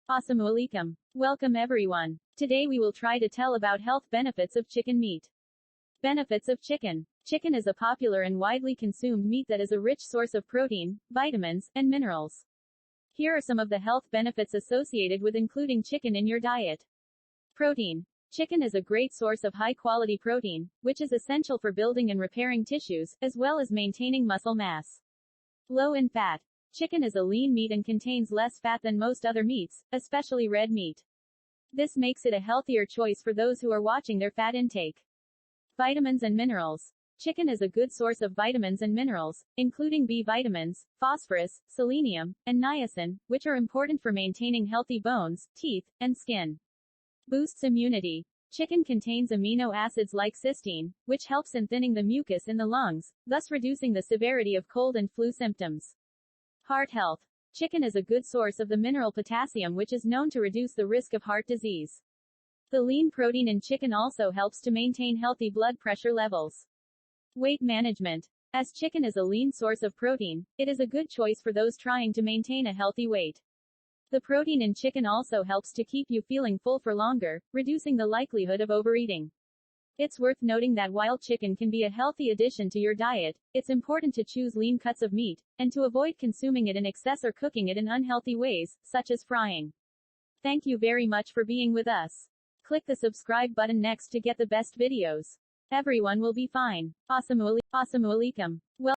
Assalamualikum. Welcome everyone. Today we will try to tell about health benefits of chicken meat. Benefits of chicken. Chicken is a popular and widely consumed meat that is a rich source of protein, vitamins, and minerals. Here are some of the health benefits associated with including chicken in your diet. Protein. Chicken is a great source of high-quality protein, which is essential for building and repairing tissues, as well as maintaining muscle mass. Low in fat. Chicken is a lean meat and contains less fat than most other meats, especially red meat. This makes it a healthier choice for those who are watching their fat intake. Vitamins and minerals. Chicken is a good source of vitamins and minerals, including B vitamins, phosphorus, selenium, and niacin, which are important for maintaining healthy bones, teeth, and skin. Boosts immunity. Chicken contains amino acids like cysteine, which helps in thinning the mucus in the lungs, thus reducing the severity of cold and flu symptoms. Heart health. Chicken is a good source of the mineral potassium, which is known to reduce the risk of heart disease. The lean protein in chicken also helps to maintain healthy blood pressure levels. Weight management. As chicken is a lean source of protein, it is a good choice for those trying to maintain a healthy weight. The protein in chicken also helps to keep you feeling full for longer, reducing the likelihood of overeating. It's worth noting that while chicken can be a healthy addition to your diet, it's important to choose lean cuts of meat, and to avoid consuming it in excess or cooking it in unhealthy ways, such as frying. Thank you very much for being with us. Click the subscribe button next to get the best videos. Everyone will be fine. Assalamualaikum. Well